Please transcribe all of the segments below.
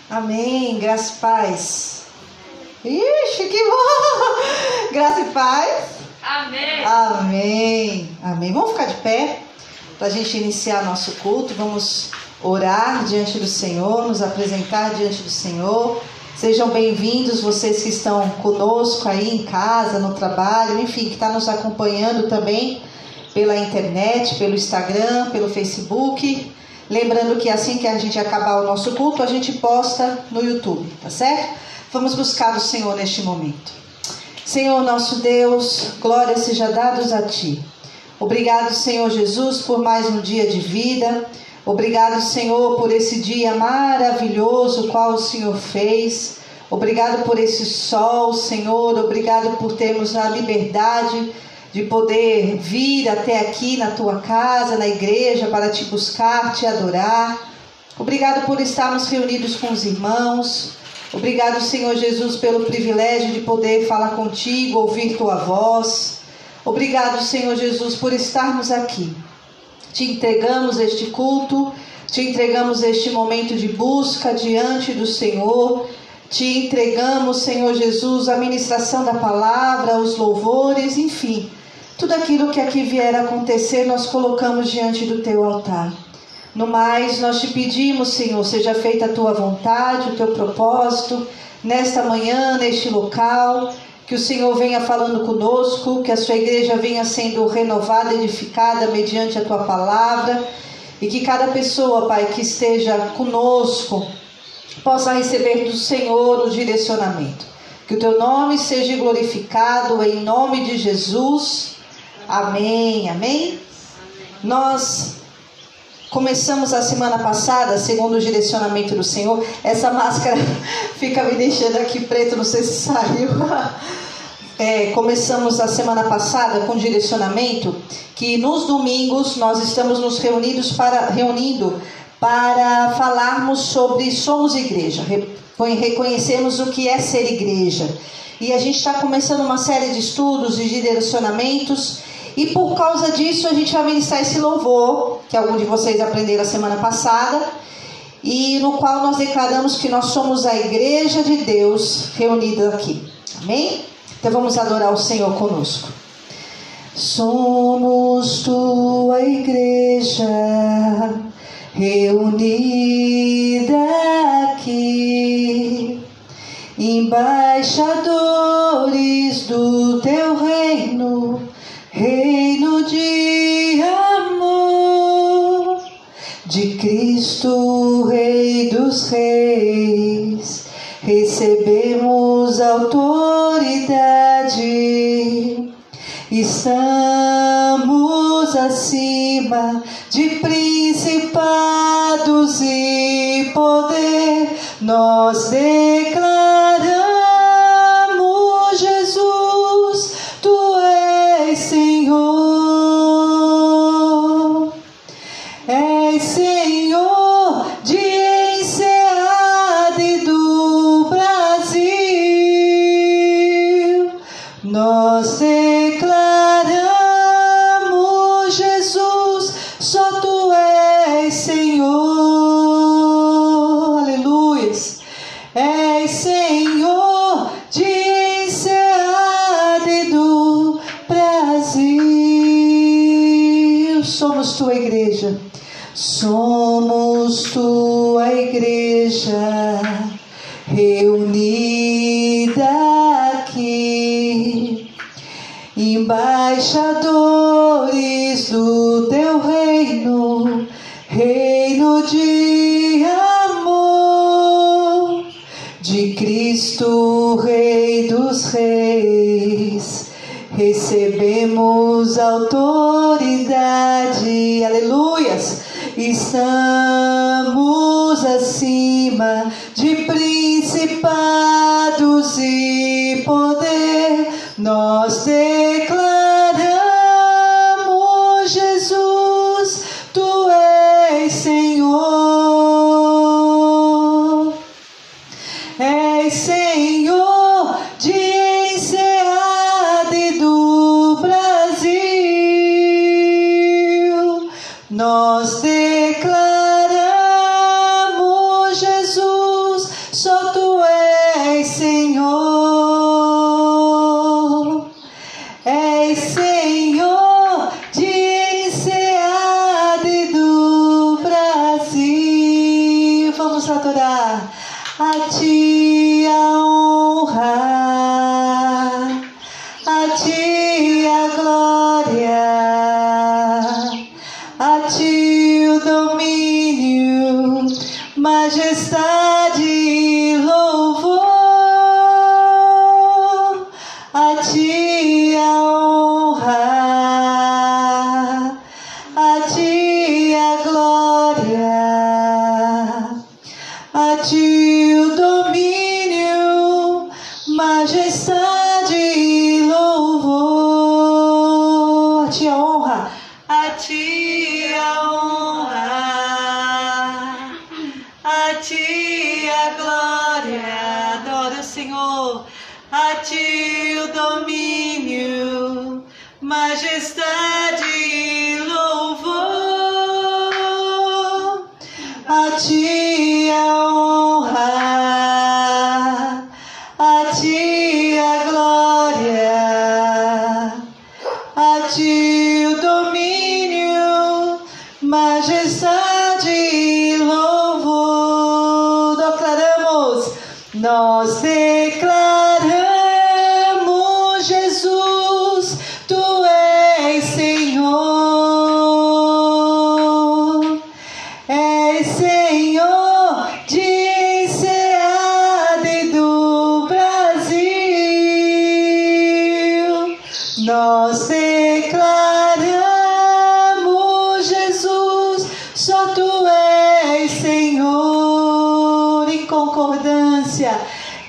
Amém. Graça e paz. Ixi, que bom! Graça e paz. Amém. Amém. Amém. Vamos ficar de pé para a gente iniciar nosso culto. Vamos orar diante do Senhor, nos apresentar diante do Senhor. Sejam bem-vindos vocês que estão conosco aí em casa, no trabalho, enfim, que está nos acompanhando também pela internet, pelo Instagram, pelo Facebook. Lembrando que assim que a gente acabar o nosso culto, a gente posta no YouTube, tá certo? Vamos buscar o Senhor neste momento. Senhor nosso Deus, glória seja dados a Ti. Obrigado, Senhor Jesus, por mais um dia de vida. Obrigado, Senhor, por esse dia maravilhoso qual o Senhor fez. Obrigado por esse sol, Senhor. Obrigado por termos a liberdade de poder vir até aqui na Tua casa, na igreja, para Te buscar, Te adorar. Obrigado por estarmos reunidos com os irmãos. Obrigado, Senhor Jesus, pelo privilégio de poder falar contigo, ouvir Tua voz. Obrigado, Senhor Jesus, por estarmos aqui. Te entregamos este culto, te entregamos este momento de busca diante do Senhor. Te entregamos, Senhor Jesus, a ministração da palavra, os louvores, enfim. Tudo aquilo que aqui vier a acontecer, nós colocamos diante do Teu altar. No mais, nós Te pedimos, Senhor, seja feita a Tua vontade, o Teu propósito, nesta manhã, neste local, que o Senhor venha falando conosco, que a Sua igreja venha sendo renovada, edificada mediante a Tua palavra, e que cada pessoa, Pai, que esteja conosco, possa receber do Senhor o direcionamento. Que o Teu nome seja glorificado em nome de Jesus. Amém, amém. Nós começamos a semana passada, segundo o direcionamento do Senhor. Essa máscara fica me deixando aqui preto, não sei se saiu. Começamos a semana passada com direcionamento que nos domingos nós estamos nos reunindo para falarmos sobre somos igreja, reconhecemos o que é ser igreja. E a gente está começando uma série de estudos e de direcionamentos, e por causa disso a gente vai ministrar esse louvor, que algum de vocês aprenderam a semana passada, e no qual nós declaramos que nós somos a igreja de Deus reunida aqui. Amém? Então vamos adorar o Senhor conosco. Somos Tua igreja reunida aqui, embaixadores do Teu reino, reino de amor, de Cristo, Rei dos Reis, recebemos autoridade, estamos acima de principados e poder, nós declaramos Jesus, Tu és Senhor, és Senhor de Enseada e do Brasil, nós declaramos Jesus, só Tu és Senhor, aleluias, és Senhor de Enseada e do Brasil. Somos Tua igreja, somos Tua igreja reunida aqui, embaixadores do Teu reino, reino de amor, de Cristo, Rei dos Reis, recebemos autoridade, aleluias, estamos acima de principados e poder, nós declaramos Jesus, Tu és Senhor, és Senhor de Enseada e do Brasil, nós declaramos Jesus, ti a honra, a ti a glória, a ti o domínio, majestade e louvor. Declaramos, nós declaramos, Jesus, tu és Senhor, és Senhor de Enseada e do Brasil. Nós declaramos, Jesus, só tu és Senhor. Em concordância,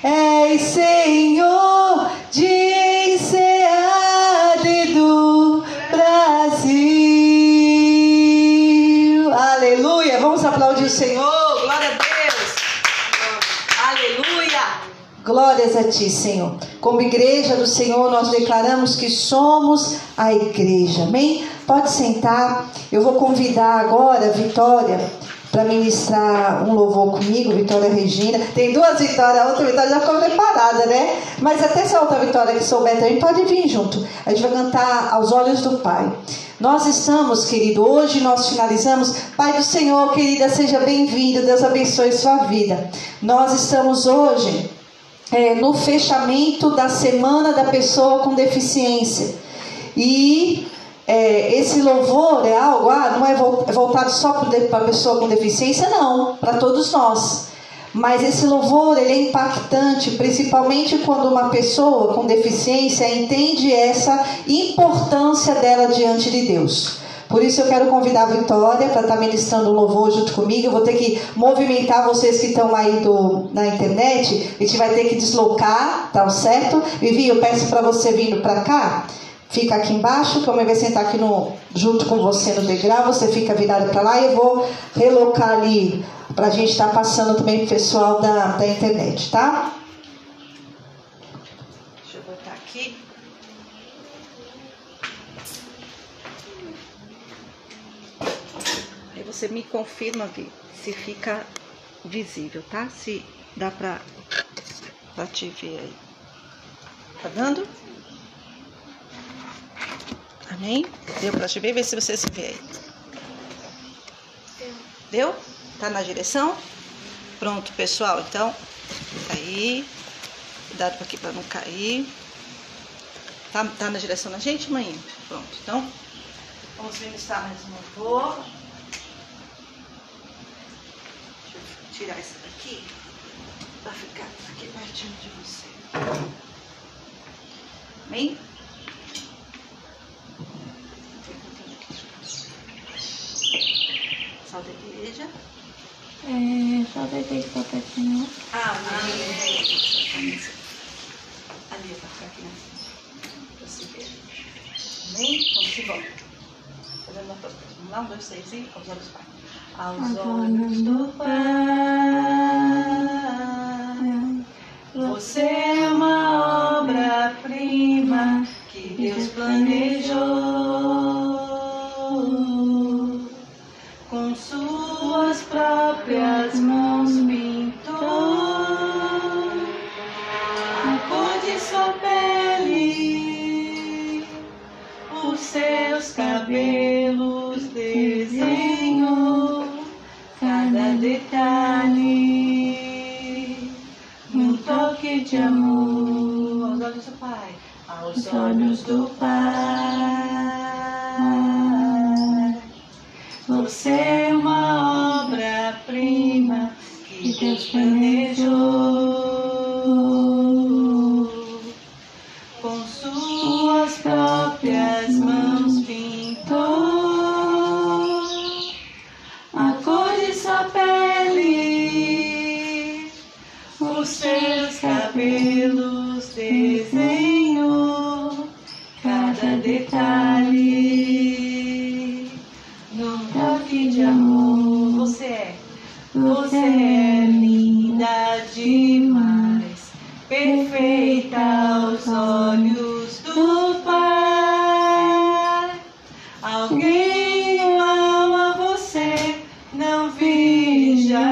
és Senhor de Enseada e do Brasil. Aleluia. Vamos aplaudir o Senhor. Glória a Deus. Aleluia. Glórias a ti, Senhor. Como igreja do Senhor, nós declaramos que somos a igreja. Amém? Pode sentar. Eu vou convidar agora a Vitória para ministrar um louvor comigo, Vitória Regina. Tem duas Vitórias, a outra Vitória já ficou preparada, né? Mas até essa outra Vitória que souber também pode vir junto. A gente vai cantar Aos Olhos do Pai. Nós estamos, querido, hoje nós finalizamos. Pai do Senhor, querida, seja bem-vindo. Deus abençoe sua vida. Nós estamos hoje no fechamento da Semana da Pessoa com Deficiência. E esse louvor é algo, não é voltado só para a pessoa com deficiência, não, para todos nós. Mas esse louvor, ele é impactante, principalmente quando uma pessoa com deficiência entende essa importância dela diante de Deus. Por isso eu quero convidar a Vitória para estar ministrando um louvor junto comigo. Eu vou ter que movimentar vocês que estão aí na internet. A gente vai ter que deslocar, tá certo? Vivi, eu peço para você vindo para cá. Fica aqui embaixo, que a mãe vai sentar aqui junto com você no degrau. Você fica virado para lá e eu vou relocar ali para a gente estar passando também para o pessoal da internet, tá? Deixa eu botar aqui. Aí você me confirma, Vi, se fica visível, tá? Se dá para te ver aí. Tá dando? Amém? Deu para te ver? Vê se você se vê aí. Deu? Tá na direção? Pronto, pessoal. Então, aí. Cuidado aqui para não cair. Tá na direção da gente, mãe? Pronto. Então, vamos ministrar mais um louvor. Deixa eu tirar essa daqui para ficar aqui pertinho de você. Amém? Salve a igreja. Salve a igreja, papai do Senhor. Amém. Ali, para ficar aqui na frente. Você vê. Amém? Vamos embora. Fazendo uma toca. Vamos lá, 1, 2, 3 e aos olhos do Pai. Aos olhos do Pai, você é uma obra-prima que Deus planejou. Com suas próprias mãos pintou a cor de sua pele, os seus cabelos desenhou cada detalhe num toque de amor. Aos olhos do Pai, aos olhos do Pai. Você é uma obra-prima que Deus planejou. Com suas próprias mãos pintou a cor de sua pele, os seus cabelos desenhou cada detalhe num toque de amor. Você é linda demais, perfeita aos olhos do Pai. Alguém igual a você não vi jamais.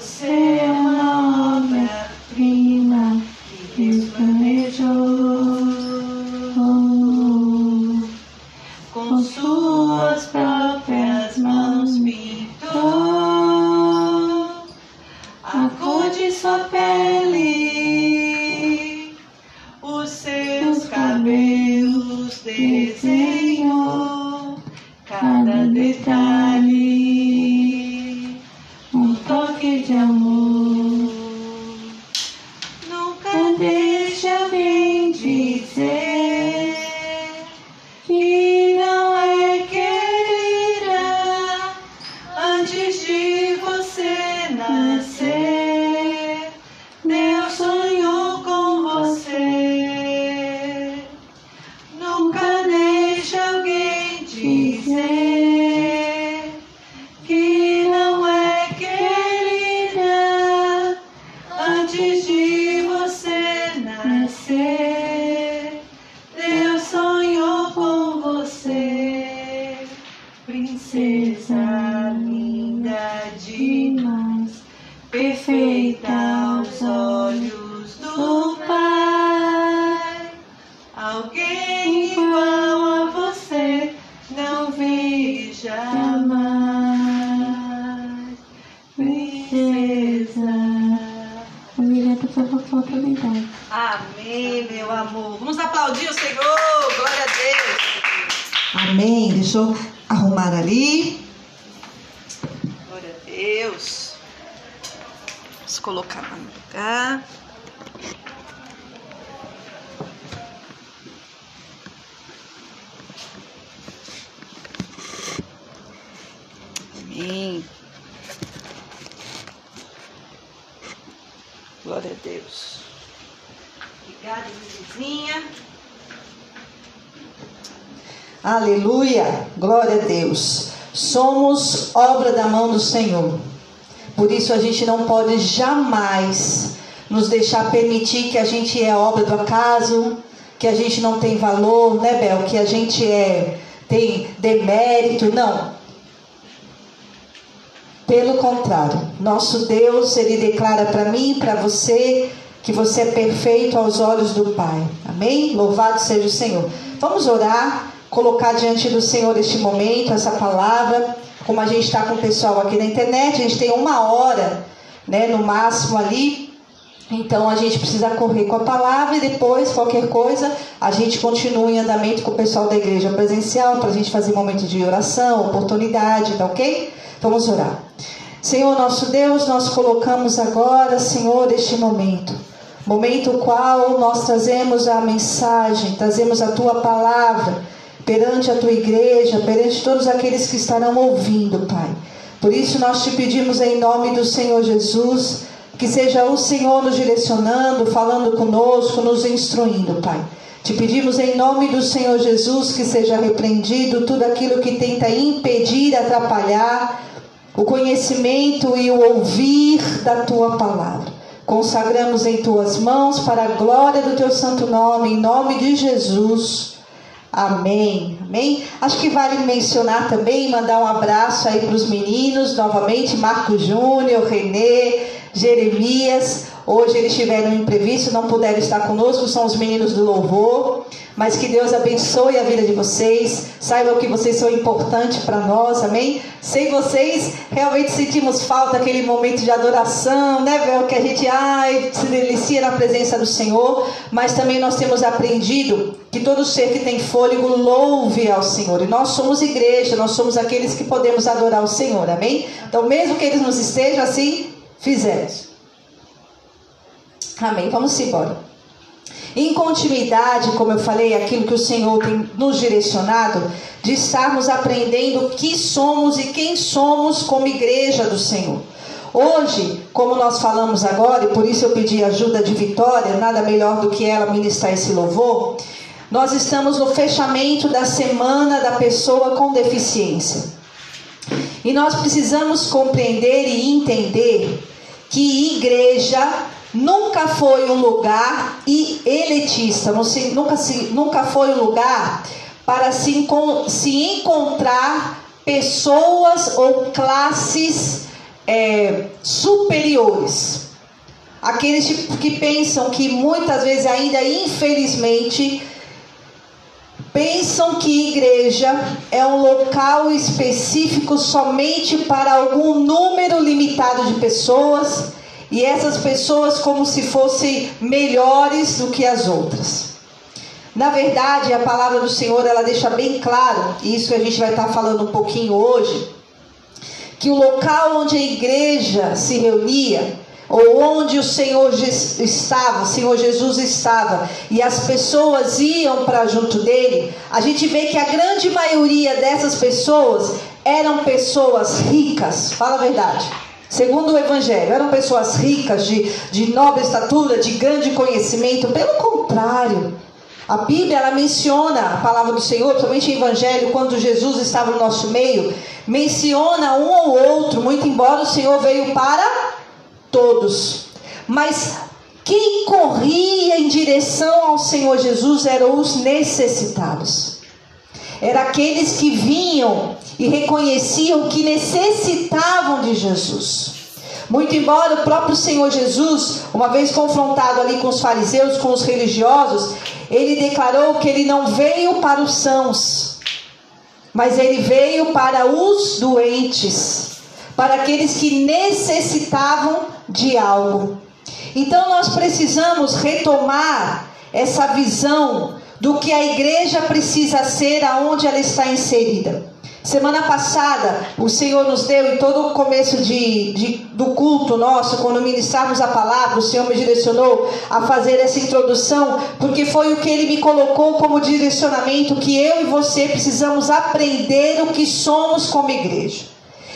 Você é uma obra-prima que Deus planejou. Com suas próprias mãos pintou a cor de sua pele, os seus cabelos desenhou, cada detalhe, um toque de amor. Nunca deixe alguém dizer que não é querida antes de você nascer. Deus sonhou com você. Nunca deixe alguém dizer que não é querida antes de você nascer. Deus sonhou com você, princesa linda demais, perfeita aos olhos do Pai. Alguém igual a você não vi jamais, princesa. Família, por favor, falta verdade. Amém, meu amor. Vamos aplaudir o Senhor. Glória a Deus. Amém. Deixa eu arrumar ali. Glória a Deus. Vamos colocar lá no lugar. Amém. Glória a Deus. Obrigada, vizinha. Aleluia. Glória a Deus. Somos obra da mão do Senhor. Por isso a gente não pode jamais nos deixar permitir que a gente é obra do acaso, que a gente não tem valor, né, Bel? Que a gente tem demérito. Não. Pelo contrário, nosso Deus, Ele declara para mim e para você que você é perfeito aos olhos do Pai. Amém? Louvado seja o Senhor. Vamos orar, colocar diante do Senhor este momento, essa palavra. Como a gente está com o pessoal aqui na internet, a gente tem 1 hora, né, no máximo ali. Então a gente precisa correr com a palavra e depois, qualquer coisa, a gente continua em andamento com o pessoal da igreja presencial para a gente fazer momento de oração, oportunidade, tá ok? Vamos orar. Senhor nosso Deus, nós colocamos agora, Senhor, este momento qual nós trazemos a mensagem, trazemos a Tua palavra perante a Tua igreja, perante todos aqueles que estarão ouvindo, Pai. Por isso nós te pedimos em nome do Senhor Jesus, que seja o Senhor nos direcionando, falando conosco, nos instruindo, Pai. Te pedimos em nome do Senhor Jesus que seja repreendido tudo aquilo que tenta impedir, atrapalhar o conhecimento e o ouvir da Tua palavra. Consagramos em Tuas mãos para a glória do Teu santo nome, em nome de Jesus. Amém. Amém. Acho que vale mencionar também, mandar um abraço aí para os meninos, novamente, Marco Júnior, Renê, Jeremias. Hoje eles tiveram um imprevisto, não puderam estar conosco, são os meninos do louvor. Mas que Deus abençoe a vida de vocês. Saibam que vocês são importantes para nós, amém? Sem vocês, realmente sentimos falta daquele momento de adoração, né, Bel? Que a gente se delicia na presença do Senhor. Mas também nós temos aprendido que todo ser que tem fôlego louve ao Senhor. E nós somos igreja, nós somos aqueles que podemos adorar o Senhor, amém? Então mesmo que eles nos estejam assim, fizemos. Amém, vamos embora. Em continuidade, como eu falei, aquilo que o Senhor tem nos direcionado, de estarmos aprendendo o que somos e quem somos como igreja do Senhor. Hoje, como nós falamos agora, e por isso eu pedi ajuda de Vitória, nada melhor do que ela ministrar esse louvor, nós estamos no fechamento da semana da pessoa com deficiência. E nós precisamos compreender e entender que igreja nunca foi um lugar elitista, nunca foi um lugar para se encontrar pessoas ou classes superiores superiores. Aqueles que pensam que muitas vezes ainda, infelizmente, pensam que igreja é um local específico somente para algum número limitado de pessoas, e essas pessoas como se fossem melhores do que as outras. Na verdade, a palavra do Senhor, ela deixa bem claro, e isso a gente vai estar falando um pouquinho hoje, que o local onde a igreja se reunia, ou onde o Senhor estava, o Senhor Jesus estava, e as pessoas iam para junto dele, a gente vê que a grande maioria dessas pessoas eram pessoas ricas, fala a verdade, segundo o Evangelho, eram pessoas ricas, de nobre estatura, de grande conhecimento. Pelo contrário, a Bíblia, ela menciona a palavra do Senhor, principalmente o Evangelho, quando Jesus estava no nosso meio, menciona um ou outro, muito embora o Senhor veio para todos, mas quem corria em direção ao Senhor Jesus eram os necessitados, eram aqueles que vinham e reconheciam que necessitavam de Jesus. Muito embora o próprio Senhor Jesus, uma vez confrontado ali com os fariseus, com os religiosos, ele declarou que ele não veio para os sãos, mas ele veio para os doentes, para aqueles que necessitavam de algo. Então nós precisamos retomar essa visão do que a igreja precisa ser aonde ela está inserida. Semana passada o Senhor nos deu, em todo o começo do culto nosso, quando ministramos a palavra, o Senhor me direcionou a fazer essa introdução, porque foi o que Ele me colocou como direcionamento, que eu e você precisamos aprender o que somos como igreja.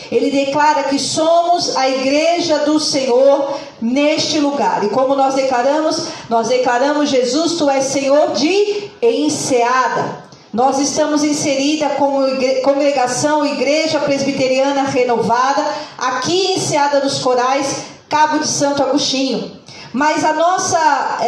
Ele declara que somos a igreja do Senhor neste lugar. E como nós declaramos, Jesus, tu és Senhor de Enseada. Nós estamos inserida como congregação, igreja presbiteriana renovada, aqui em Enseada dos Corais, Cabo de Santo Agostinho. Mas a nossa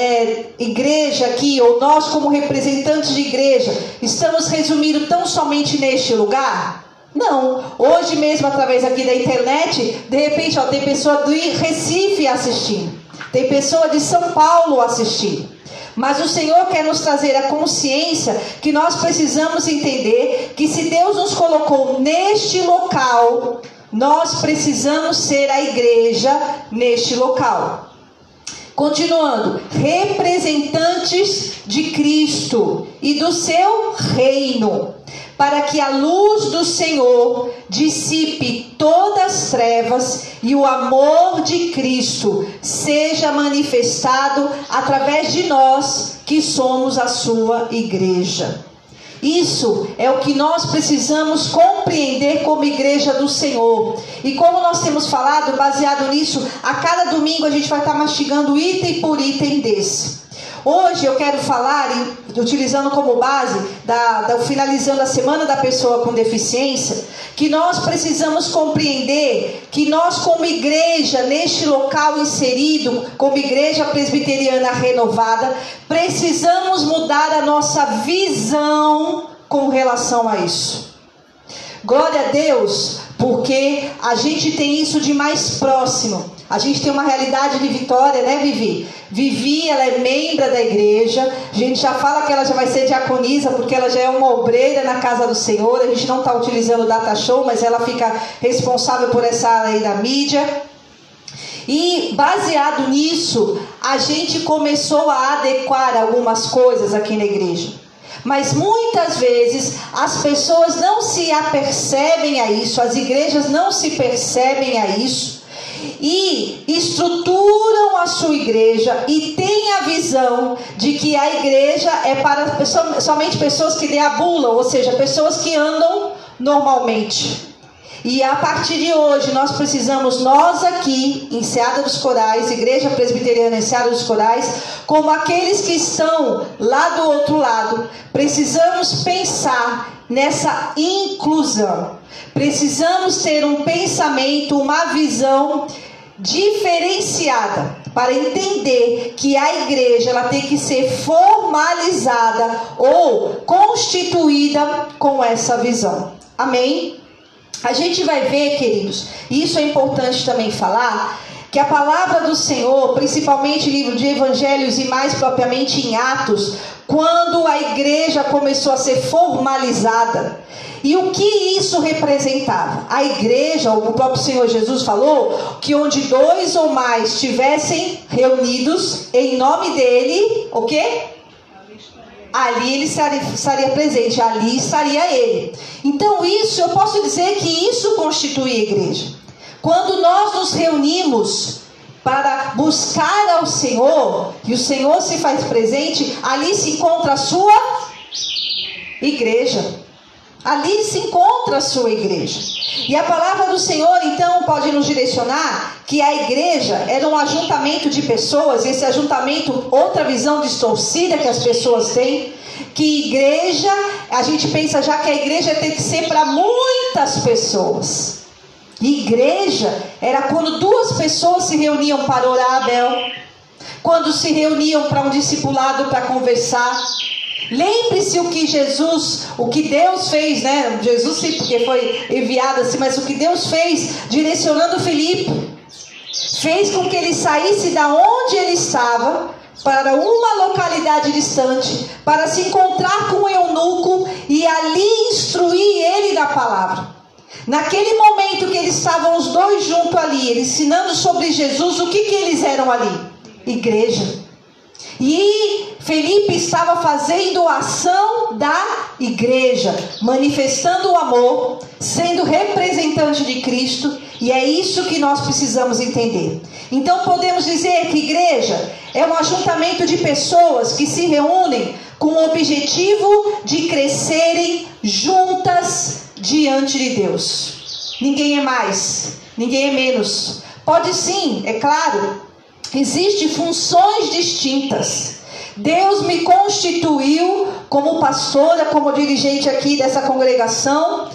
igreja aqui, ou nós como representantes de igreja, estamos resumidos tão somente neste lugar? Não, hoje mesmo através aqui da internet, de repente tem pessoa do Recife assistindo, tem pessoa de São Paulo assistindo, mas o Senhor quer nos trazer a consciência que nós precisamos entender que se Deus nos colocou neste local, nós precisamos ser a igreja neste local. Continuando, representantes de Cristo e do seu reino, para que a luz do Senhor dissipe todas as trevas e o amor de Cristo seja manifestado através de nós que somos a sua igreja. Isso é o que nós precisamos compreender como igreja do Senhor. E como nós temos falado, baseado nisso, a cada domingo a gente vai estar mastigando item por item desse. Hoje eu quero falar, utilizando como base, finalizando a Semana da Pessoa com Deficiência, que nós precisamos compreender que nós como igreja, neste local inserido, como igreja presbiteriana renovada, precisamos mudar a nossa visão com relação a isso. Glória a Deus, porque a gente tem isso de mais próximo. A gente tem uma realidade de Vitória, né, Vivi? Vivi, ela é membro da igreja. A gente já fala que ela já vai ser diaconisa, porque ela já é uma obreira na casa do Senhor. A gente não está utilizando o data show, mas ela fica responsável por essa área aí da mídia. E baseado nisso, a gente começou a adequar algumas coisas aqui na igreja. Mas muitas vezes as pessoas não se apercebem a isso, as igrejas não se percebem a isso, e estruturam a sua igreja e têm a visão de que a igreja é para somente pessoas que deambulam, ou seja, pessoas que andam normalmente. E a partir de hoje nós precisamos, nós aqui em Enseada dos Corais, Igreja Presbiteriana Enseada dos Corais, como aqueles que estão lá do outro lado, precisamos pensar nessa inclusão. Precisamos ter um pensamento, uma visão diferenciada para entender que a igreja ela tem que ser formalizada ou constituída com essa visão. Amém? A gente vai ver, queridos, e isso é importante também falar, que a palavra do Senhor, principalmente livro de Evangelhos e mais propriamente em Atos, quando a igreja começou a ser formalizada, e o que isso representava? A igreja, o próprio Senhor Jesus falou que onde 2 ou mais estivessem reunidos em nome dele, o quê? Ali ele estaria presente, ali estaria ele. Então isso, eu posso dizer que isso constitui a igreja. Quando nós nos reunimos para buscar ao Senhor, e o Senhor se faz presente, ali se encontra a sua igreja. Ali se encontra a sua igreja. E a palavra do Senhor então pode nos direcionar que a igreja era um ajuntamento de pessoas. Esse ajuntamento, outra visão distorcida que as pessoas têm, que igreja, a gente pensa já que a igreja tem que ser para muitas pessoas. Igreja era quando 2 pessoas se reuniam para orar, Abel, quando se reuniam para um discipulado, para conversar. Lembre-se o que Deus fez, né? Jesus sim, porque foi enviado assim, mas o que Deus fez, direcionando Filipe, fez com que ele saísse da onde ele estava, para uma localidade distante, para se encontrar com o eunuco, e ali instruir ele da palavra. Naquele momento que eles estavam os 2 juntos ali, ele ensinando sobre Jesus, o que eles eram ali? Igreja. E Felipe estava fazendo a ação da igreja, manifestando o amor, sendo representante de Cristo, e é isso que nós precisamos entender. Então podemos dizer que igreja é um ajuntamento de pessoas que se reúnem com o objetivo de crescerem juntas diante de Deus. Ninguém é mais, ninguém é menos. Pode sim, é claro, existem funções distintas. Deus me constituiu como pastora, como dirigente aqui dessa congregação,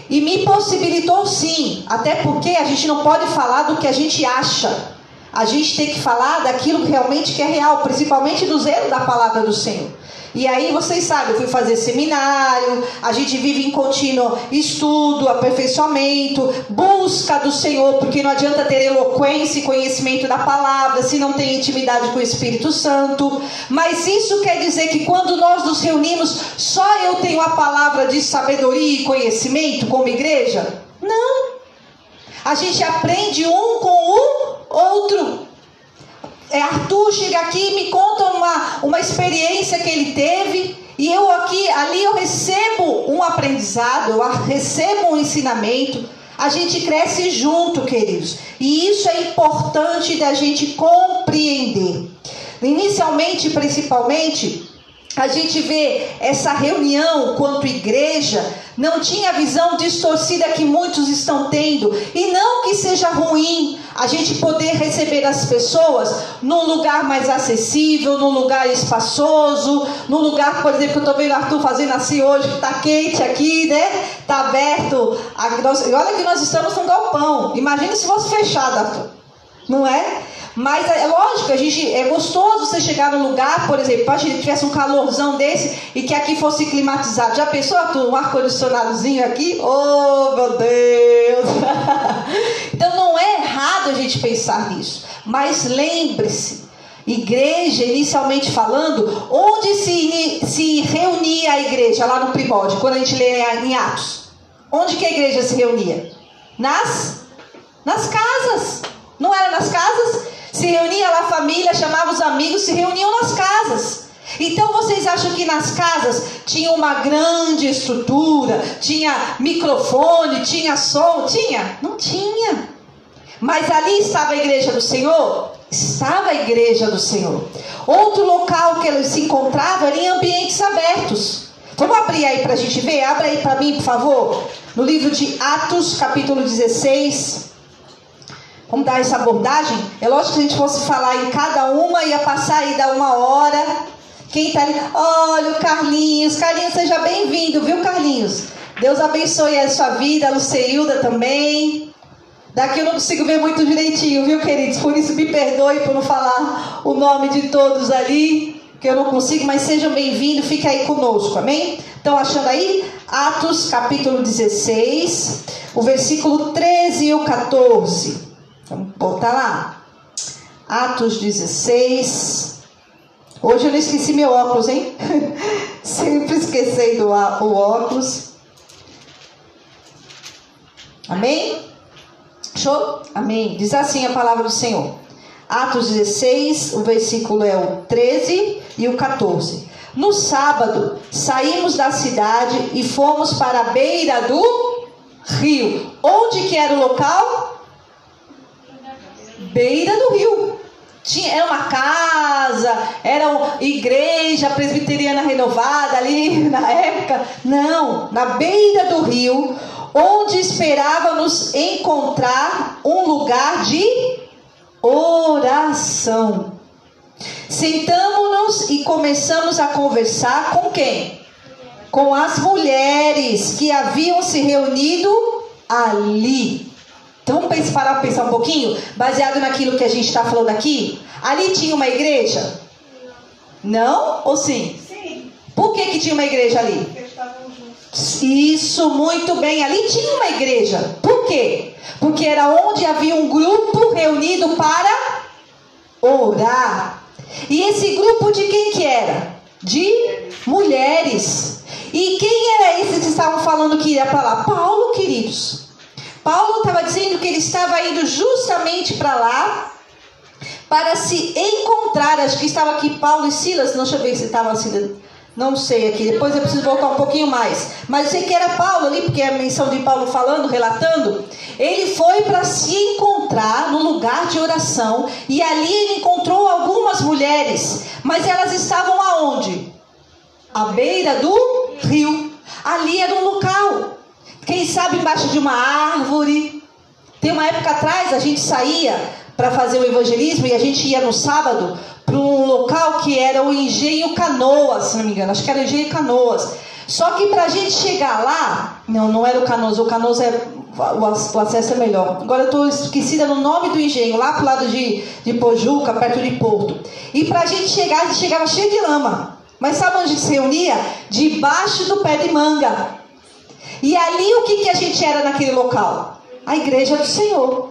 e me possibilitou sim, até porque a gente não pode falar do que a gente acha. A gente tem que falar daquilo realmente que é real, principalmente do zelo da palavra do Senhor. E aí vocês sabem, eu fui fazer seminário, a gente vive em contínuo estudo, aperfeiçoamento, busca do Senhor, porque não adianta ter eloquência e conhecimento da palavra se não tem intimidade com o Espírito Santo. Mas isso quer dizer que quando nós nos reunimos, só eu tenho a palavra de sabedoria e conhecimento como igreja? Não. A gente aprende um com o outro. Arthur chega aqui e me conta uma experiência que ele teve, e eu ali eu recebo um aprendizado, eu recebo um ensinamento. A gente cresce junto, queridos, e isso é importante da gente compreender. Inicialmente, principalmente, a gente vê essa reunião quanto igreja, não tinha a visão distorcida que muitos estão tendo, e não que seja ruim a gente poder receber as pessoas num lugar mais acessível, num lugar espaçoso, num lugar, por exemplo, que eu estou vendo o Arthur fazendo assim hoje, que está quente aqui, né? Está aberto. Olha que nós estamos num galpão. Imagina se fosse fechado, Arthur. Não é? Mas é lógico, é gostoso você chegar num lugar, por exemplo, se tivesse um calorzão desse e que aqui fosse climatizado. Já pensou, Arthur, um ar-condicionadozinho aqui? Oh, meu Deus! Então não é errado a gente pensar nisso. Mas lembre-se, igreja, inicialmente falando, onde se reunia a igreja? Lá no Primórdio, quando a gente lê em Atos. Onde que a igreja se reunia? Nas casas. Não era nas casas? Se reunia lá a família, chamava os amigos, se reuniam nas casas. Então vocês acham que nas casas tinha uma grande estrutura, tinha microfone, tinha som? Tinha? Não tinha. Mas ali estava a igreja do Senhor? Estava a igreja do Senhor. Outro local que eles se encontravam era em ambientes abertos. Vamos abrir aí para a gente ver? Abra aí para mim, por favor. No livro de Atos, capítulo 16. Vamos dar essa abordagem? É lógico que se a gente fosse falar em cada uma, ia passar aí da 1 hora. Quem está ali? Olha o Carlinhos. Carlinhos, seja bem-vindo, viu, Carlinhos? Deus abençoe a sua vida, a Luceilda também. Daqui eu não consigo ver muito direitinho, viu, queridos? Por isso me perdoe por não falar o nome de todos ali, que eu não consigo, mas sejam bem-vindos, fiquem aí conosco, amém? Estão achando aí? Atos, capítulo 16, o versículo 13 e o 14. Vamos botar lá. Atos 16. Hoje eu não esqueci meu óculos, hein? Sempre esquecendo o óculos. Amém? Show? Amém. Diz assim a palavra do Senhor. Atos 16, o versículo é o 13 e o 14. No sábado, saímos da cidade e fomos para a beira do rio. Onde que era o local? Beira do rio. Era uma casa, era uma igreja presbiteriana renovada ali na época. Não, na beira do rio, onde esperávamos encontrar um lugar de oração. Sentamos-nos e começamos a conversar com quem? Com as mulheres que haviam se reunido ali. Então vamos parar para pensar um pouquinho, baseado naquilo que a gente está falando aqui. Ali tinha uma igreja? Não ou sim? Sim. Por que tinha uma igreja ali? Porque eles estavam juntos. Isso, muito bem. Ali tinha uma igreja. Por quê? Porque era onde havia um grupo reunido para orar. E esse grupo de quem que era? De mulheres. E quem era esse que estavam falando que ia para lá? Paulo, queridos. Paulo estava dizendo que ele estava indo justamente para lá para se encontrar. Acho que estava aqui Paulo e Silas. Não, deixa eu ver se estava assim. Não sei aqui. Depois eu preciso voltar um pouquinho mais. Mas eu sei que era Paulo ali, porque é a menção de Paulo falando, relatando. Ele foi para se encontrar no lugar de oração. E ali ele encontrou algumas mulheres. Mas elas estavam aonde? À beira do rio. Ali era um local. Quem sabe embaixo de uma árvore. Tem uma época atrás a gente saía para fazer o evangelismo e a gente ia no sábado para um local que era o Engenho Canoas, se não me engano. Acho que era o Engenho Canoas. Só que para a gente chegar lá, não era o Canoas o acesso é melhor. Agora eu estou esquecida no nome do engenho, lá para o lado de Pojuca, perto de Porto. E para a gente chegava cheio de lama. Mas sabe onde a gente se reunia? Debaixo do pé de manga. E ali o que a gente era naquele local? A igreja do Senhor.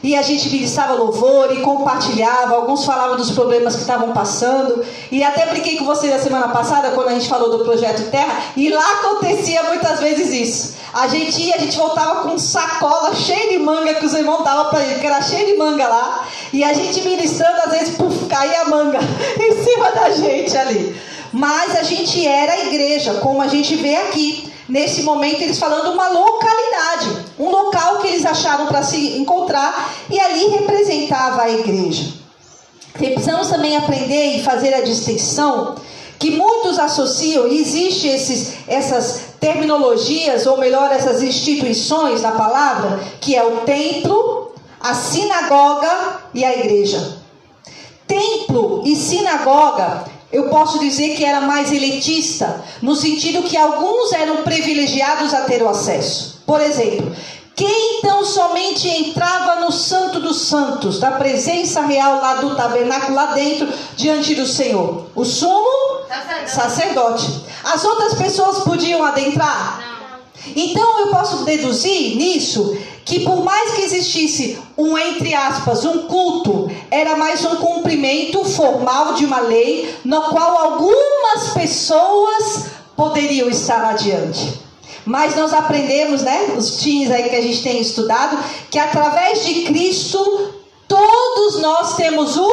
E a gente ministrava louvor e compartilhava. Alguns falavam dos problemas que estavam passando. E até brinquei com vocês na semana passada, quando a gente falou do Projeto Terra. E lá acontecia muitas vezes isso. A gente voltava com sacola cheia de manga que os irmãos davam para ele, que era cheio de manga lá. E a gente ministrando, às vezes, caía a manga em cima da gente ali. Mas a gente era a igreja, como a gente vê aqui. Nesse momento eles falando uma localidade, um local que eles acharam para se encontrar, e ali representava a igreja. Precisamos também aprender e fazer a distinção que muitos associam, e existem essas terminologias, ou melhor, essas instituições na palavra, que é o templo, a sinagoga e a igreja. Templo e sinagoga, eu posso dizer que era mais elitista, no sentido que alguns eram privilegiados a ter o acesso. Por exemplo, quem então somente entrava no Santo dos Santos, da presença real lá do tabernáculo, lá dentro, diante do Senhor? O sumo sacerdote. As outras pessoas podiam adentrar? Não. Então eu posso deduzir nisso que por mais que existisse entre aspas, um culto, era mais um cumprimento formal de uma lei, no qual algumas pessoas poderiam estar adiante. Mas nós aprendemos, os teens aí que a gente tem estudado, que através de Cristo, todos nós temos o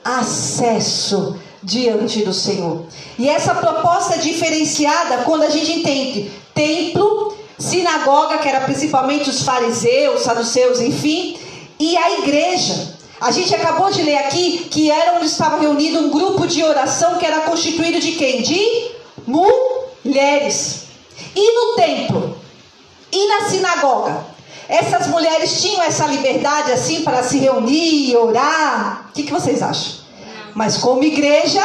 acesso diante do Senhor. E essa proposta é diferenciada quando a gente entende templo, sinagoga, que era principalmente os fariseus, saduceus, enfim, e a igreja. A gente acabou de ler aqui que era onde estava reunido um grupo de oração que era constituído de quem? De mulheres. E no templo? E na sinagoga? Essas mulheres tinham essa liberdade assim para se reunir e orar? O que vocês acham? Mas como igreja,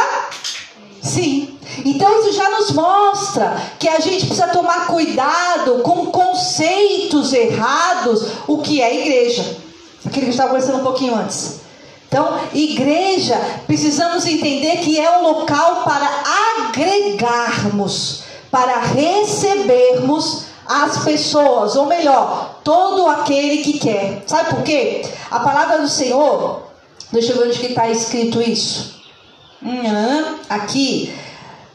sim. Então isso já nos mostra que a gente precisa tomar cuidado com conceitos errados, o que é igreja. Aquilo que a gente estava conversando um pouquinho antes. Então, igreja, precisamos entender que é um local para agregarmos, para recebermos as pessoas, ou melhor, todo aquele que quer. Sabe por quê? A palavra do Senhor Deixa eu ver onde que está escrito isso. Aqui.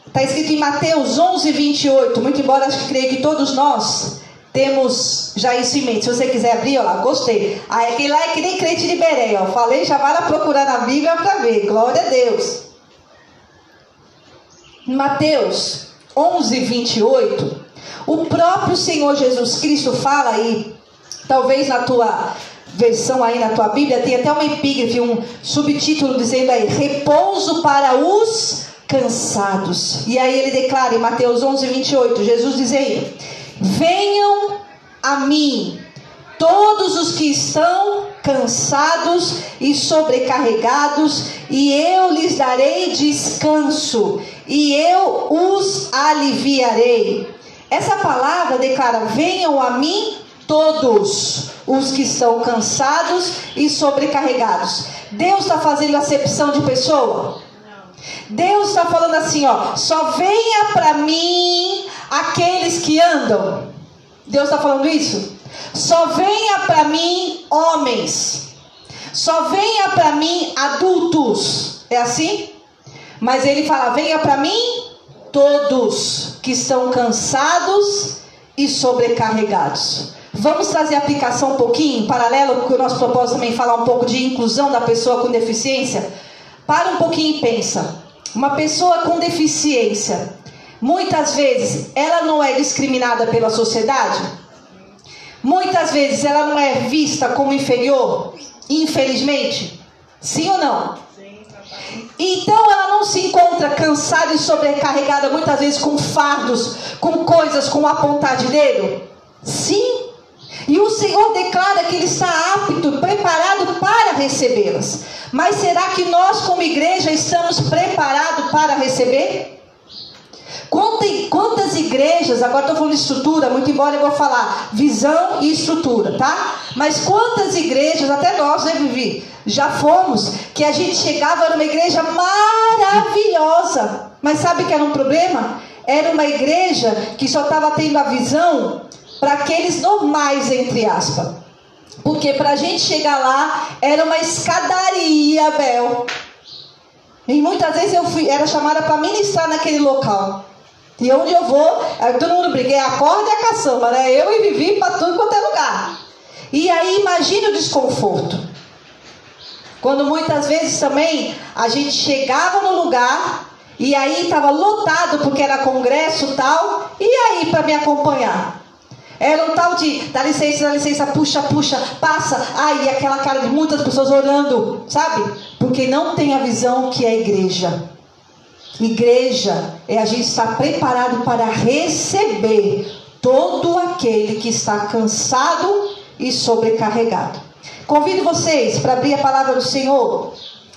Está escrito em Mateus 11, 28. Muito embora acho que creio que todos nós temos já isso em mente. Se você quiser abrir, ó lá, gostei. Aquele lá é que nem crente de Bereia, ó. Falei, já vai lá procurar na Bíblia para ver. Glória a Deus. Mateus 11, 28. O próprio Senhor Jesus Cristo fala aí, talvez na tua versão aí na tua Bíblia, tem até uma epígrafe, um subtítulo dizendo aí, repouso para os cansados. E aí ele declara em Mateus 11, 28, Jesus dizendo, venham a mim, todos os que estão cansados e sobrecarregados, e eu lhes darei descanso, e eu os aliviarei. Essa palavra declara, venham a mim todos os que estão cansados e sobrecarregados. Deus está fazendo acepção de pessoa? Deus está falando assim, ó, só venha para mim aqueles que andam. Deus está falando isso? Só venha para mim homens. Só venha para mim adultos. É assim? Mas ele fala, venha para mim todos que estão cansados e sobrecarregados. Vamos trazer a aplicação um pouquinho, em paralelo, porque o nosso propósito também é falar um pouco de inclusão da pessoa com deficiência. Para um pouquinho e pensa. Uma pessoa com deficiência, muitas vezes, ela não é discriminada pela sociedade? Muitas vezes ela não é vista como inferior? Infelizmente? Sim ou não? Então ela não se encontra cansada e sobrecarregada muitas vezes com fardos, com coisas, com apontar de dedo? Sim. E o Senhor declara que Ele está apto, preparado para recebê-las. Mas será que nós como igreja estamos preparados para receber? Quantas igrejas, agora estou falando de estrutura, muito embora eu vou falar visão e estrutura, tá? Mas quantas igrejas, até nós, né, Vivi? Já fomos, que a gente chegava, era uma igreja maravilhosa. Mas sabe que era um problema? Era uma igreja que só estava tendo a visão para aqueles normais, entre aspas. Porque para a gente chegar lá, era uma escadaria, Bel. E muitas vezes eu era chamada para ministrar naquele local. E onde eu vou, todo mundo briga, é a corda e a caçamba, né? Eu e Vivi para tudo quanto é lugar. E aí imagina o desconforto. Quando muitas vezes também a gente chegava no lugar e aí estava lotado porque era congresso e tal. E aí para me acompanhar? Era um tal de, dá licença, puxa, passa. Aí aquela cara de muitas pessoas orando, sabe? Porque não tem a visão que é a igreja. Igreja é a gente estar preparado para receber todo aquele que está cansado e sobrecarregado. Convido vocês para abrir a palavra do Senhor.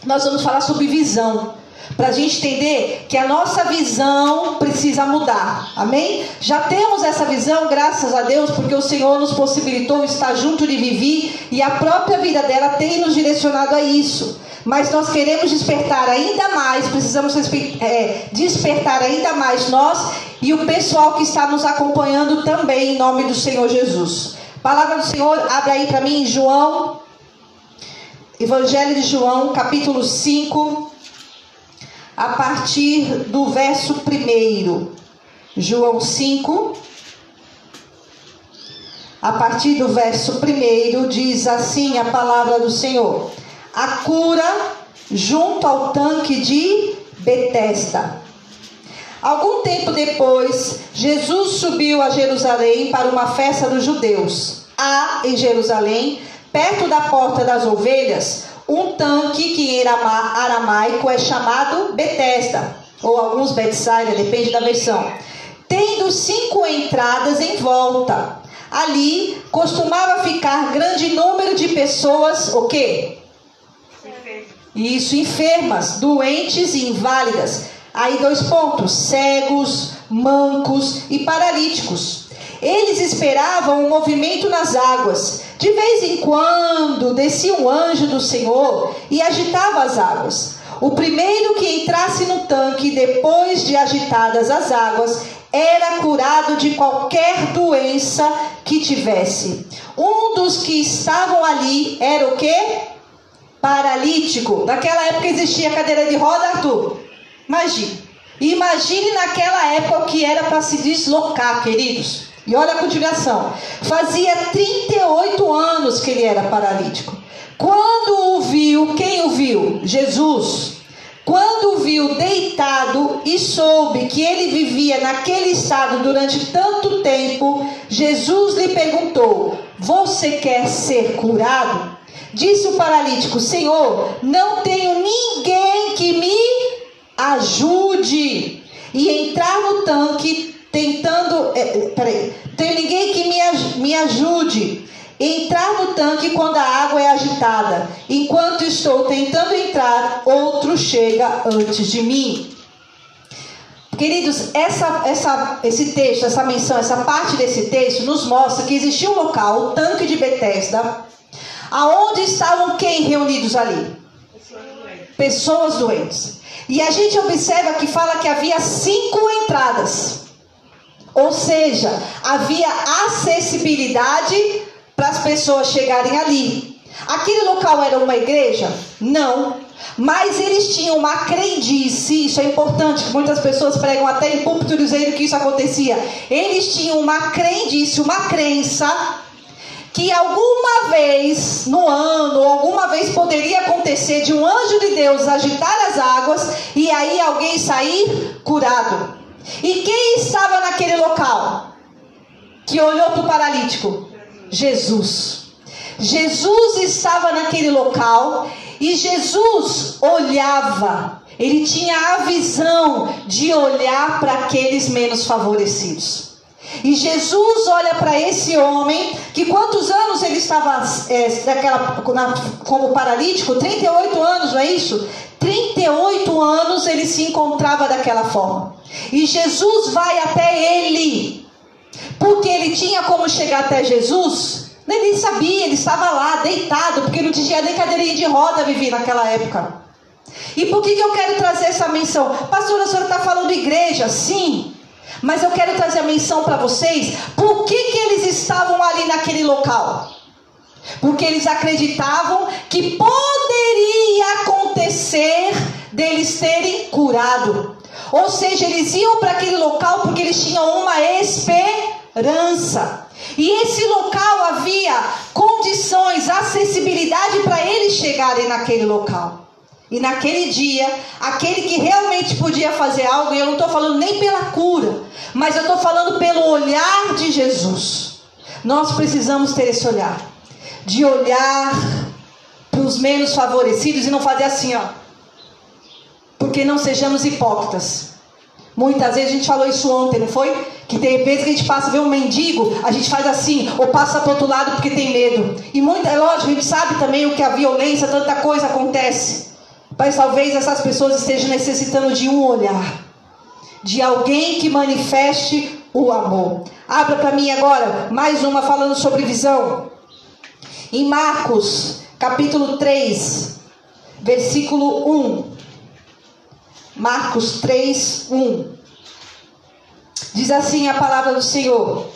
Nós vamos falar sobre visão, para a gente entender que a nossa visão precisa mudar, amém? Já temos essa visão, graças a Deus, porque o Senhor nos possibilitou estar junto de Vivi, e a própria vida dela tem nos direcionado a isso. Mas nós queremos despertar ainda mais, precisamos despertar ainda mais nós e o pessoal que está nos acompanhando também, em nome do Senhor Jesus. Palavra do Senhor, abre aí para mim em João, Evangelho de João, capítulo 5, a partir do verso 1. João 5, a partir do verso 1, diz assim a palavra do Senhor. A cura junto ao tanque de Betesda. Algum tempo depois, Jesus subiu a Jerusalém para uma festa dos judeus. Há em Jerusalém, perto da porta das ovelhas, um tanque que em aramaico é chamado Betesda, ou alguns Betsaida, depende da versão, tendo 5 entradas em volta. Ali costumava ficar grande número de pessoas, o quê? Isso, enfermas, doentes e inválidas. Aí 2 pontos, cegos, mancos e paralíticos. Eles esperavam um movimento nas águas. De vez em quando descia um anjo do Senhor e agitava as águas. O primeiro que entrasse no tanque, depois de agitadas as águas, era curado de qualquer doença que tivesse. Um dos que estavam ali era o quê? paralítico. Naquela época existia cadeira de roda, Arthur? Imagine naquela época o que era para se deslocar, queridos. E olha a continuação. Fazia 38 anos que ele era paralítico. Quando o viu, quem o viu? Jesus. Quando o viu deitado e soube que ele vivia naquele estado durante tanto tempo, Jesus lhe perguntou: você quer ser curado? Disse o paralítico: Senhor, não tenho ninguém que me ajude e entrar no tanque tenho ninguém que me ajude entrar no tanque quando a água é agitada. Enquanto estou tentando entrar, outro chega antes de mim. Queridos, esse texto, essa menção, essa parte desse texto nos mostra que existia um local, o tanque de Betesda, aonde estavam quem reunidos ali? Pessoas doentes. E a gente observa que fala que havia 5 entradas. Ou seja, havia acessibilidade para as pessoas chegarem ali. Aquele local era uma igreja? Não. Mas eles tinham uma crendice, isso é importante, que muitas pessoas pregam até em púlpito dizendo que isso acontecia. Eles tinham uma crendice, uma crença, que alguma vez no ano, ou alguma vez poderia acontecer de um anjo de Deus agitar as águas e aí alguém sair curado. E quem estava naquele local que olhou para o paralítico? Jesus. Jesus estava naquele local e Jesus olhava. Ele tinha a visão de olhar para aqueles menos favorecidos. E Jesus olha para esse homem, que quantos anos ele estava como paralítico? 38 anos, não é isso? 38 anos ele se encontrava daquela forma. E Jesus vai até ele, porque ele tinha como chegar até Jesus? Ele sabia, ele estava lá deitado, porque não tinha nem cadeirinha de roda vivia naquela época. E por que eu quero trazer essa menção? Pastora, a senhora está falando de igreja? Sim. Mas eu quero trazer a menção para vocês. Por que eles estavam ali naquele local? Porque eles acreditavam que poderia acontecer deles terem curado. Ou seja, eles iam para aquele local porque eles tinham uma esperança. E esse local havia condições, acessibilidade para eles chegarem naquele local. E naquele dia, aquele que realmente podia fazer algo, e eu não estou falando nem pela cura, mas eu estou falando pelo olhar de Jesus. Nós precisamos ter esse olhar, de olhar para os menos favorecidos e não fazer assim, ó. Porque não sejamos hipócritas. Muitas vezes a gente falou isso ontem, não foi? Que tem vezes que a gente passa a ver um mendigo, a gente faz assim, ou passa para o outro lado porque tem medo. E lógico, a gente sabe também o que a violência, tanta coisa acontece. Mas talvez essas pessoas estejam necessitando de um olhar, de alguém que manifeste o amor. Abra para mim agora, mais uma falando sobre visão. Em Marcos, capítulo 3, versículo 1. Marcos 3, 1. Diz assim a palavra do Senhor: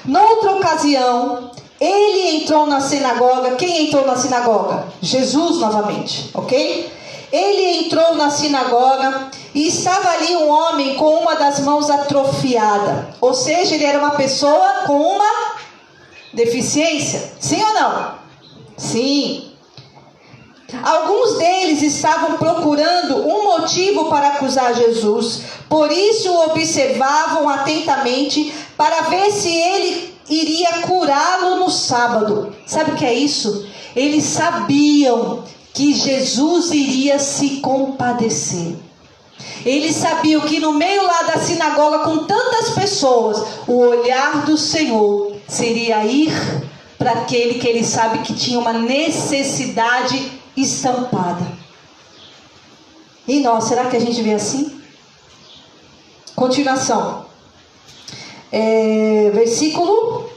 noutra ocasião, ele entrou na sinagoga. Quem entrou na sinagoga? Jesus novamente, ok? Ele entrou na sinagoga e estava ali um homem com uma das mãos atrofiada. Ou seja, ele era uma pessoa com uma deficiência. Sim ou não? Sim. Alguns deles estavam procurando um motivo para acusar Jesus. Por isso o observavam atentamente para ver se ele iria curá-lo no sábado. Sabe o que é isso? Eles sabiam que Jesus iria se compadecer. Eles sabiam que no meio lá da sinagoga, com tantas pessoas, o olhar do Senhor seria ir para aquele que ele sabe que tinha uma necessidade estampada. E nós, será que a gente vê assim? Continuação. Versículo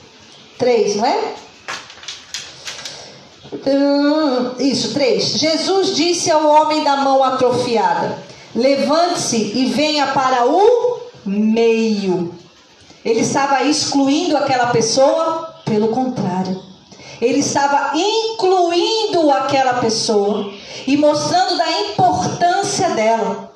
3, não é? Isso, 3. Jesus disse ao homem da mão atrofiada: levante-se e venha para o meio. Ele estava excluindo aquela pessoa? Pelo contrário, Ele estava incluindo aquela pessoa e mostrando da importância dela,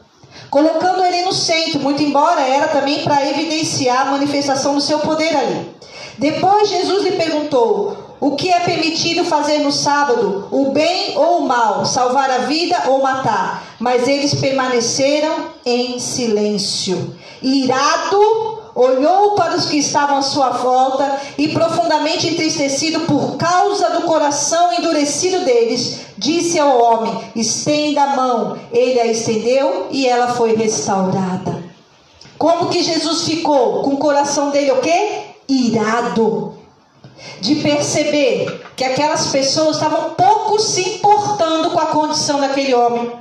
colocando ele no centro, muito embora era também para evidenciar a manifestação do seu poder ali. Depois Jesus lhe perguntou: o que é permitido fazer no sábado? O bem ou o mal? Salvar a vida ou matar? Mas eles permaneceram em silêncio. Irado, olhou para os que estavam à sua volta e, profundamente entristecido por causa do coração endurecido deles, disse ao homem: estenda a mão. Ele a estendeu e ela foi restaurada. Como que Jesus ficou? Com o coração dele o quê? Irado. De perceber que aquelas pessoas estavam pouco se importando com a condição daquele homem.